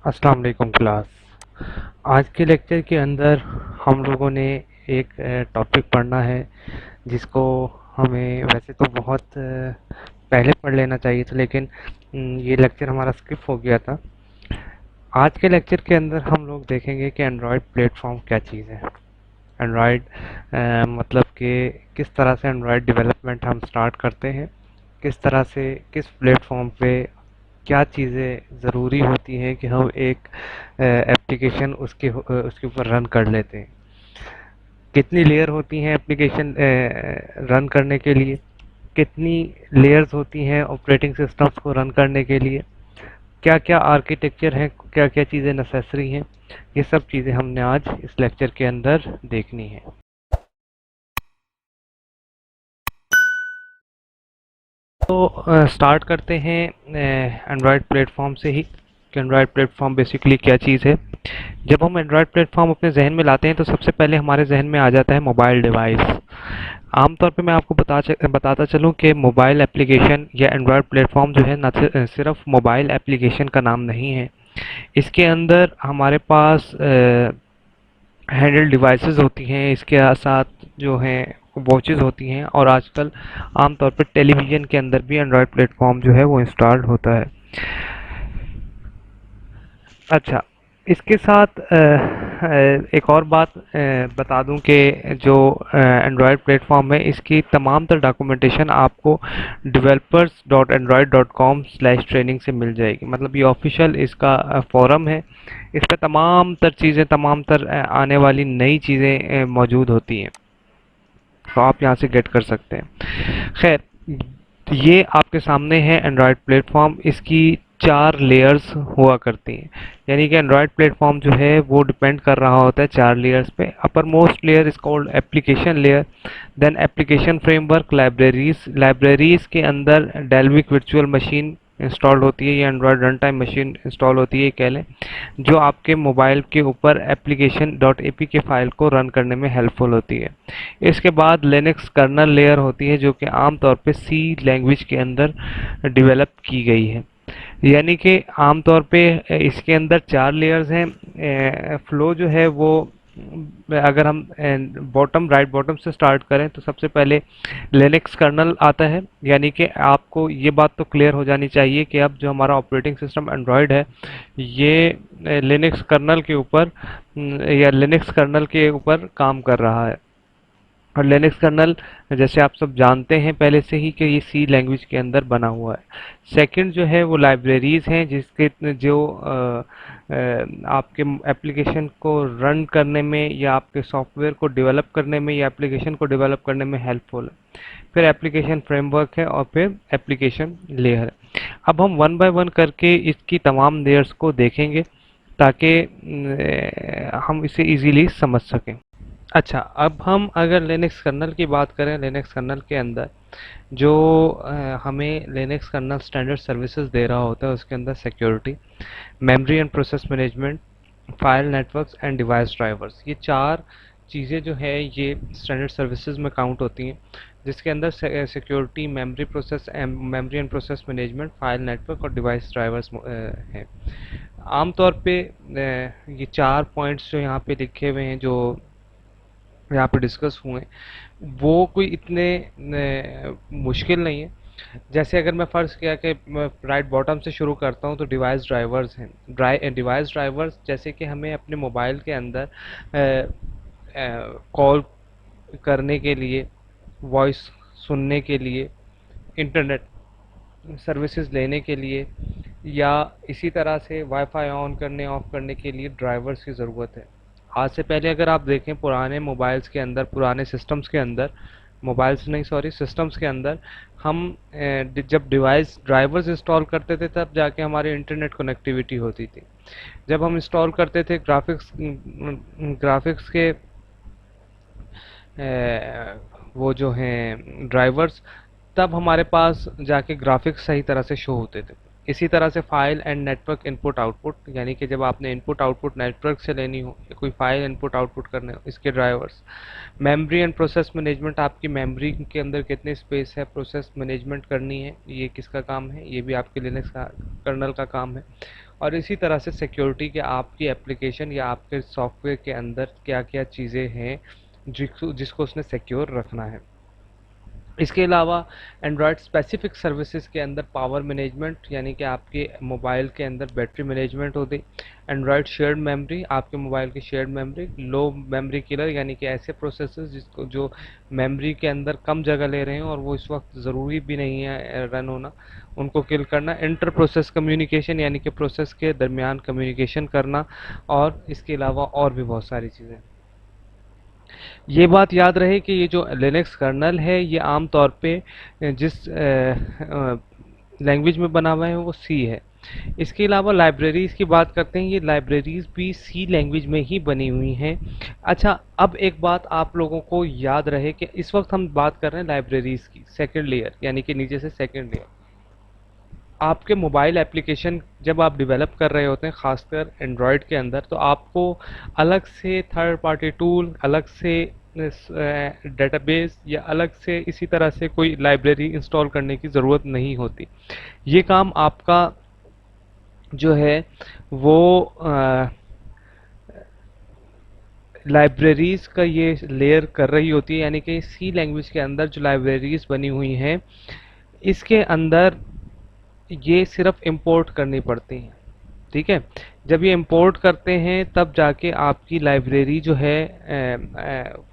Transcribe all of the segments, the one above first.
अस्सलाम वालेकुम क्लास। आज के लेक्चर के अंदर हम लोगों ने एक टॉपिक पढ़ना है जिसको हमें वैसे तो बहुत पहले पढ़ लेना चाहिए था, लेकिन ये लेक्चर हमारा स्किप हो गया था। आज के लेक्चर के अंदर हम लोग देखेंगे कि एंड्रॉयड प्लेटफॉर्म क्या चीज़ है। एंड्रॉयड मतलब कि किस तरह से एंड्रॉयड डेवलपमेंट हम स्टार्ट करते हैं, किस तरह से किस प्लेटफॉर्म पे क्या चीज़ें ज़रूरी होती हैं कि हम एक एप्लीकेशन उसके ऊपर रन कर लेते हैं, कितनी लेयर होती हैं एप्लीकेशन रन करने के लिए, कितनी लेयर्स होती हैं ऑपरेटिंग सिस्टम्स को रन करने के लिए, क्या क्या आर्किटेक्चर है, क्या क्या चीज़ें नेसेसरी हैं। ये सब चीज़ें हमने आज इस लेक्चर के अंदर देखनी है। तो स्टार्ट करते हैं एंड्रॉयड प्लेटफॉर्म से ही कि एंड्रॉयड प्लेटफॉर्म बेसिकली क्या चीज़ है। जब हम एंड्रॉयड प्लेटफॉर्म अपने जहन में लाते हैं तो सबसे पहले हमारे जहन में आ जाता है मोबाइल डिवाइस। आमतौर पे मैं आपको बताता चलूँ कि मोबाइल एप्लीकेशन या एंड्रॉयड प्लेटफॉर्म जो है न सिर्फ मोबाइल एप्लीकेशन का नाम नहीं है। इसके अंदर हमारे पास हैंडल डिवाइसेस होती हैं, इसके साथ जो हैं वॉचेस होती हैं, और आजकल आमतौर पर टेलीविज़न के अंदर भी एंड्रॉयड प्लेटफॉर्म जो है वो इंस्टॉल्ड होता है। अच्छा, इसके साथ एक और बात बता दूं कि जो एंड्रॉयड प्लेटफॉर्म है इसकी तमाम तर डॉक्यूमेंटेशन आपको developers.android.com/training से मिल जाएगी। मतलब ये ऑफिशियल इसका फोरम है। इस पे तमाम तर चीज़ें, तमाम तर आने वाली नई चीज़ें मौजूद होती हैं, तो आप यहाँ से गेट कर सकते हैं। खैर, ये आपके सामने है एंड्रॉयड प्लेटफॉर्म। इसकी 4 लेयर्स हुआ करती हैं, यानी कि एंड्रॉयड प्लेटफॉर्म जो है वो डिपेंड कर रहा होता है 4 लेयर्स पे। Upper most layer is called application layer, then application framework, libraries के अंदर डेल्विक वर्चुअल मशीन इंस्टॉल होती है, या Android run time machine install होती है कह लें, जो आपके मोबाइल के ऊपर एप्लीकेशन डॉट एपीके फाइल को रन करने में हेल्पफुल होती है। इसके बाद लिनक्स कर्नल लेयर होती है, जो कि आमतौर पे सी लैंग्वेज के अंदर डेवलप की गई है। यानी कि आमतौर पे इसके अंदर 4 लेयर्स हैं। फ्लो जो है वो, अगर हम बॉटम राइट बॉटम से स्टार्ट करें तो सबसे पहले लिनक्स कर्नल आता है। यानी कि आपको ये बात तो क्लियर हो जानी चाहिए कि अब जो हमारा ऑपरेटिंग सिस्टम एंड्रॉयड है ये लिनक्स कर्नल के ऊपर या लिनक्स कर्नल के ऊपर काम कर रहा है। और लिनक्स कर्नल, जैसे आप सब जानते हैं पहले से ही, कि ये सी लैंग्वेज के अंदर बना हुआ है। सेकंड जो है वो लाइब्रेरीज हैं, जिसके जो आपके एप्लीकेशन को रन करने में या आपके सॉफ्टवेयर को डेवलप करने में या एप्लीकेशन को डेवलप करने में हेल्पफुल है। फिर एप्लीकेशन फ्रेमवर्क है, और फिर एप्लीकेशन लेयर है। अब हम वन बाय वन करके इसकी तमाम लेयर्स को देखेंगे ताकि हम इसे इजीली समझ सकें। अच्छा, अब हम अगर लिनक्स कर्नल की बात करें, लिनक्स कर्नल के अंदर जो हमें लिनक्स कर्नल स्टैंडर्ड सर्विसेज दे रहा होता है, उसके अंदर security, memory and process management, file networks and device drivers, ये 4 चीज़ें जो है ये स्टैंडर्ड सर्विसेज में काउंट होती हैं, जिसके अंदर security, memory and process management, file network और डिवाइस ड्राइवर्स हैं। आमतौर पे ये 4 पॉइंट्स जो यहाँ पे लिखे हुए हैं, जो यहाँ पे डिस्कस हुए, वो कोई इतने मुश्किल नहीं है। जैसे अगर मैं फ़र्ज़ किया कि राइट बॉटम से शुरू करता हूँ, तो डिवाइस ड्राइवर्स हैं। डिवाइस ड्राइवर्स जैसे कि हमें अपने मोबाइल के अंदर कॉल करने के लिए, वॉइस सुनने के लिए, इंटरनेट सर्विसेज लेने के लिए, या इसी तरह से वाईफाई ऑन करने ऑफ करने के लिए ड्राइवर्स की ज़रूरत है। आज से पहले अगर आप देखें पुराने मोबाइल्स के अंदर, पुराने सिस्टम्स के अंदर, मोबाइल्स नहीं सॉरी सिस्टम्स के अंदर, हम जब डिवाइस ड्राइवर्स इंस्टॉल करते थे तब जाके हमारी इंटरनेट कनेक्टिविटी होती थी। जब हम इंस्टॉल करते थे ग्राफिक्स के वो जो हैं ड्राइवर्स, तब हमारे पास जाके ग्राफिक्स सही तरह से शो होते थे। इसी तरह से file and network input output, यानी कि जब आपने इनपुट आउटपुट नेटवर्क से लेनी हो या कोई फाइल इनपुट आउटपुट करने हो, इसके drivers. Memory and process management, आपकी मेमोरी के अंदर कितनी स्पेस है, प्रोसेस मैनेजमेंट करनी है, ये किसका काम है, ये भी आपके लिनक्स का कर्नल का काम है। और इसी तरह से सिक्योरिटी के आपकी एप्लीकेशन या आपके सॉफ्टवेयर के अंदर क्या क्या चीज़ें हैं जिसको उसने सिक्योर रखना है। इसके अलावा एंड्रॉयड स्पेसिफिक सर्विसेज के अंदर पावर मैनेजमेंट, यानी कि आपके मोबाइल के अंदर बैटरी मैनेजमेंट होती। एंड्रॉयड शेयर्ड मेमोरी, आपके मोबाइल की शेयर्ड मेमोरी। लो मेमोरी किलर, यानी कि ऐसे प्रोसेसर्स जिसको जो मेमोरी के अंदर कम जगह ले रहे हैं और वो इस वक्त ज़रूरी भी नहीं है रन होना, उनको किल करना। इंटर प्रोसेस कम्युनिकेशन, यानी कि प्रोसेस के दरमियान कम्युनिकेशन करना। और इसके अलावा और भी बहुत सारी चीज़ें। ये बात याद रहे कि ये जो लिनक्स कर्नल है ये आम तौर पे जिस लैंग्वेज में बना हुआ है वो सी है। इसके अलावा लाइब्रेरीज की बात करते हैं, ये लाइब्रेरीज भी सी लैंग्वेज में ही बनी हुई हैं। अच्छा, अब एक बात आप लोगों को याद रहे कि इस वक्त हम बात कर रहे हैं लाइब्रेरीज की सेकंड लेयर, यानी कि नीचे से सेकंड लेयर। आपके मोबाइल एप्लीकेशन जब आप डेवलप कर रहे होते हैं, खासकर एंड्रॉयड के अंदर, तो आपको अलग से थर्ड पार्टी टूल, अलग से डेटाबेस या अलग से इसी तरह से कोई लाइब्रेरी इंस्टॉल करने की ज़रूरत नहीं होती। ये काम आपका जो है वो लाइब्रेरीज का ये लेयर कर रही होती है, यानी कि सी लैंग्वेज के अंदर जो लाइब्रेरीज बनी हुई हैं इसके अंदर ये सिर्फ इंपोर्ट करनी पड़ती हैं। ठीक है, जब ये इंपोर्ट करते हैं तब जाके आपकी लाइब्रेरी जो है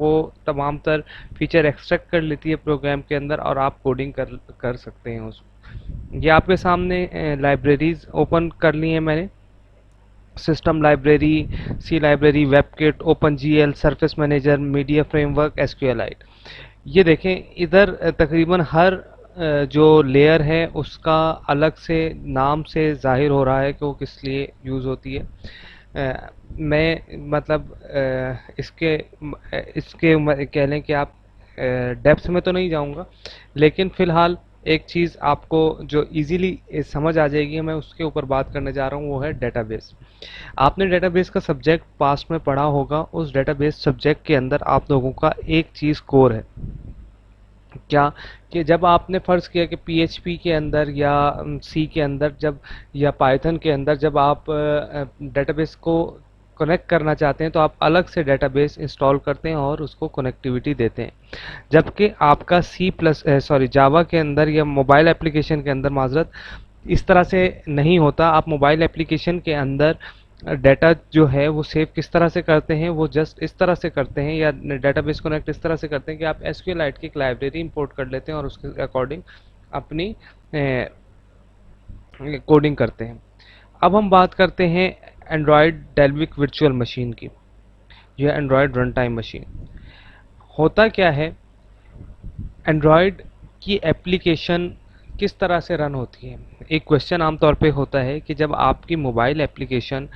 वो तमाम तर फीचर एक्सट्रैक्ट कर लेती है प्रोग्राम के अंदर और आप कोडिंग कर सकते हैं उसको। ये आपके सामने लाइब्रेरीज ओपन कर ली हैं मैंने। System library, C library, WebKit, OpenGL, surface manager, media framework, SQLite. ये देखें इधर तकरीबन हर जो लेयर है उसका अलग से नाम से जाहिर हो रहा है कि वो किस लिए यूज़ होती है। मैं मतलब कह लें कि आप डेप्थ में तो नहीं जाऊंगा, लेकिन फ़िलहाल एक चीज़ आपको जो इजीली समझ आ जाएगी, मैं उसके ऊपर बात करने जा रहा हूँ, वो है डेटाबेस। आपने डेटाबेस का सब्जेक्ट पास्ट में पढ़ा होगा। उस डेटाबेस सब्जेक्ट के अंदर आप लोगों का एक चीज़ कोर है क्या, कि जब आपने फ़र्ज़ किया कि पीएचपी के अंदर या सी के अंदर जब या पाइथन के अंदर जब आप डेटाबेस को कनेक्ट करना चाहते हैं तो आप अलग से डेटाबेस इंस्टॉल करते हैं और उसको कनेक्टिविटी देते हैं। जबकि आपका सी प्लस सॉरी जावा के अंदर या मोबाइल एप्लीकेशन के अंदर, माजरत, इस तरह से नहीं होता। आप मोबाइल एप्लीकेशन के अंदर डाटा जो है वो सेव किस तरह से करते हैं, वो जस्ट इस तरह से करते हैं या डेटाबेस कनेक्ट इस तरह से करते हैं कि आप एसक्यूएलाइट की एक लाइब्रेरी इंपोर्ट कर लेते हैं और उसके अकॉर्डिंग अपनी कोडिंग करते हैं। अब हम बात करते हैं एंड्रॉयड डेल्विक वर्चुअल मशीन की, यह एंड्रॉयड रन टाइम मशीन। होता क्या है, एंड्रॉयड की एप्लीकेशन किस तरह से रन होती है। एक क्वेश्चन आमतौर पे होता है कि जब आपकी मोबाइल एप्लीकेशन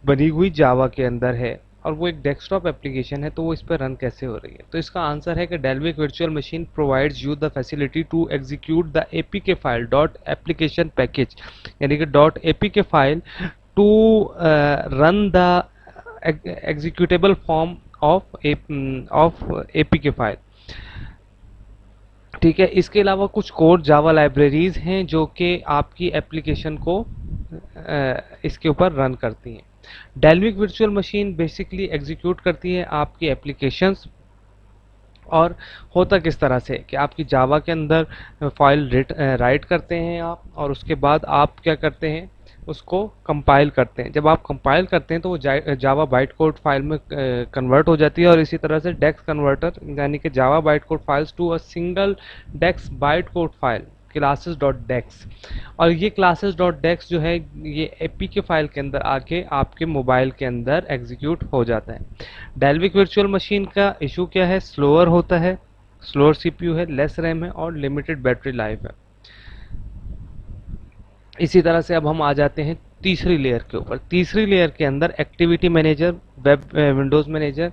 बनी हुई जावा के अंदर है और वो एक डेस्कटॉप एप्लीकेशन है तो वो इस पर रन कैसे हो रही है। तो इसका आंसर है कि Dalvik virtual machine provides you the facility to execute the APK file dot application package, यानी कि dot APK file to run the executable form of APK file. ठीक है, इसके अलावा कुछ कोर जावा लाइब्रेरीज हैं जो कि आपकी एप्लीकेशन को इसके ऊपर रन करती हैं। Dalvik virtual machine basically execute करती है आपकी एप्लीकेशंस। और होता किस तरह से कि आपकी जावा के अंदर फाइल राइट करते हैं आप, और उसके बाद आप क्या करते हैं, उसको कंपाइल करते हैं। जब आप कंपाइल करते हैं तो वो जावा बाइट कोड फाइल में कन्वर्ट हो जाती है, और इसी तरह से डेक्स कन्वर्टर, यानी कि Java byte code files to a single dex byte code file classes dot dex. और ये क्लासेस डॉट डेक्स जो है ये एपी के फाइल के अंदर आके आपके मोबाइल के अंदर एग्जीक्यूट हो जाता है। डेल्विक वर्चुअल मशीन का इशू क्या है, स्लोअर होता है, स्लोअर सीपीयू है, लेस रैम है और लिमिटेड बैटरी लाइफ है। इसी तरह से अब हम आ जाते हैं तीसरी लेयर के ऊपर। तीसरी लेयर के अंदर activity manager, web Windows manager,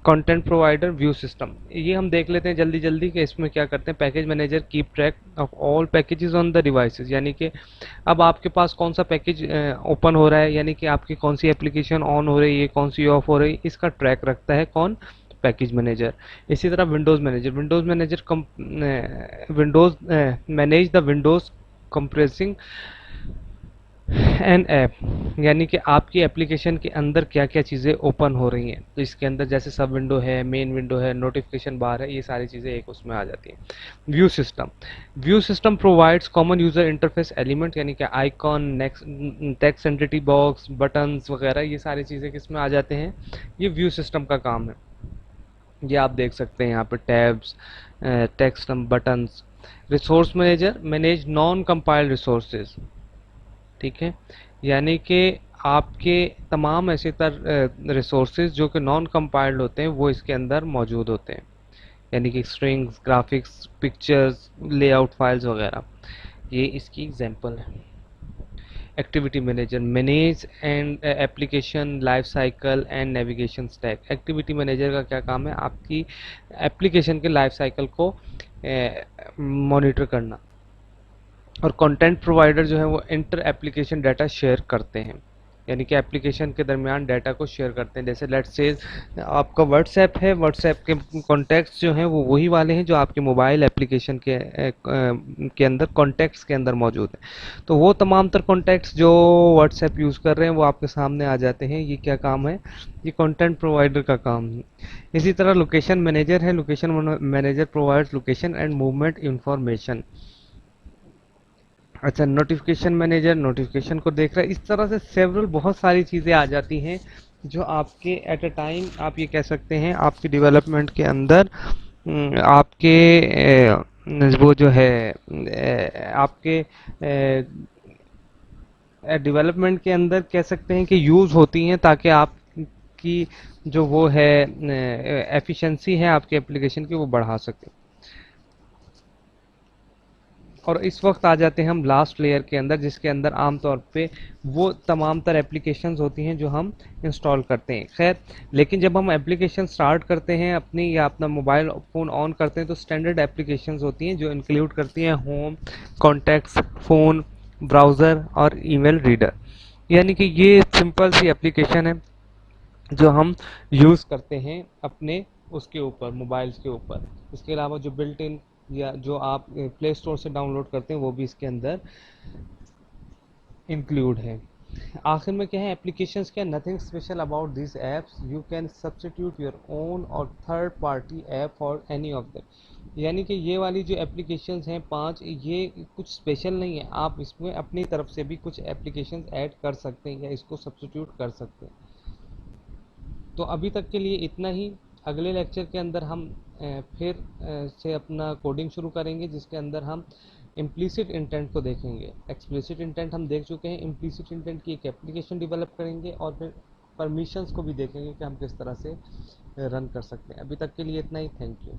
content provider, view system, ये हम देख लेते हैं जल्दी जल्दी कि इसमें क्या करते हैं। Package manager keep track of all packages on the devices, यानी कि अब आपके पास कौन सा पैकेज ओपन हो रहा है, यानी कि आपकी कौन सी एप्लीकेशन ऑन हो रही है, कौन सी ऑफ हो रही है, इसका ट्रैक रखता है कौन, पैकेज मैनेजर। इसी तरह windows manager, windows manage the windows compressing an app यानी कि आपकी एप्लीकेशन के अंदर क्या क्या चीज़ें ओपन हो रही हैं, तो इसके अंदर जैसे सब विंडो है, मेन विंडो है, नोटिफिकेशन बार है, ये सारी चीज़ें एक उसमें आ जाती हैं। View system provides common user interface element यानी कि icon, next, text entity box, buttons वगैरह, ये सारी चीज़ें किस में आ जाते हैं, ये व्यू सिस्टम का काम है। ये आप देख सकते हैं यहाँ पे tabs, text buttons. Resource manager manage non compiled resources, ठीक है, यानी कि आपके तमाम ऐसे रिसोर्सेज जो कि नॉन कंपाइल्ड होते हैं वो इसके अंदर मौजूद होते हैं, यानी कि strings, graphics, pictures, layout files वगैरह, ये इसकी एग्जांपल है। Activity manager manage and application life cycle and navigation stack. Activity manager का क्या काम है, आपकी एप्लीकेशन के लाइफ साइकिल को मॉनिटर करना। और कंटेंट प्रोवाइडर जो है वो इंटर एप्लीकेशन डाटा शेयर करते हैं, यानी कि एप्लीकेशन के दरमियान डाटा को शेयर करते हैं। जैसे लेट्स से आपका व्हाट्सएप है, व्हाट्सएप के कॉन्टैक्ट्स जो हैं वो वही वाले हैं जो आपके मोबाइल एप्लीकेशन के अंदर कॉन्टैक्ट्स के अंदर मौजूद हैं। तो वो तमाम तर कॉन्टैक्ट्स जो व्हाट्सएप यूज़ कर रहे हैं वो आपके सामने आ जाते हैं। ये क्या काम है, ये कंटेंट प्रोवाइडर का काम है। इसी तरह लोकेशन मैनेजर है, location manager provides location and movement information. अच्छा, नोटिफिकेशन मैनेजर नोटिफिकेशन को देख रहा है। इस तरह से सेवरल बहुत सारी चीज़ें आ जाती हैं जो आपके एट अ टाइम आप ये कह सकते हैं आपकी डेवलपमेंट के अंदर आपके वो जो है आपके डेवलपमेंट के अंदर कह सकते हैं कि यूज़ होती हैं, ताकि आपकी जो वो है एफिशिएंसी है आपके एप्लीकेशन की वो बढ़ा सकें। और इस वक्त आ जाते हैं हम लास्ट लेयर के अंदर, जिसके अंदर आमतौर पे वो तमाम तर एप्लीकेशंस होती हैं जो हम इंस्टॉल करते हैं। खैर, लेकिन जब हम एप्लीकेशन स्टार्ट करते हैं अपनी या अपना मोबाइल फ़ोन ऑन करते हैं तो स्टैंडर्ड एप्लीकेशंस होती हैं जो इंक्लूड करती हैं होम, कॉन्टैक्ट्स, फ़ोन, ब्राउज़र और ईमेल रीडर। यानी कि ये सिंपल सी एप्लीकेशन है जो हम यूज़ करते हैं अपने उसके ऊपर, मोबाइल्स के ऊपर। इसके अलावा जो बिल्ट इन या जो आप प्ले स्टोर से डाउनलोड करते हैं वो भी इसके अंदर इंक्लूड है। आखिर में क्या है, एप्लीकेशंस क्या, nothing special about this apps, you can substitute your own और third party app for any of them. यानी कि ये वाली जो एप्लीकेशंस हैं 5, ये कुछ स्पेशल नहीं है, आप इसमें अपनी तरफ से भी कुछ एप्लीकेशंस ऐड कर सकते हैं या इसको सब्स्टिट्यूट कर सकते हैं। तो अभी तक के लिए इतना ही। अगले लेक्चर के अंदर हम फिर से अपना कोडिंग शुरू करेंगे, जिसके अंदर हम इम्प्लीसिट इंटेंट को देखेंगे। एक्सप्लिसिट इंटेंट हम देख चुके हैं, इम्प्लीसिट इंटेंट की एक एप्लीकेशन डेवलप करेंगे और फिर परमिशंस को भी देखेंगे कि हम किस तरह से रन कर सकते हैं। अभी तक के लिए इतना ही। Thank you.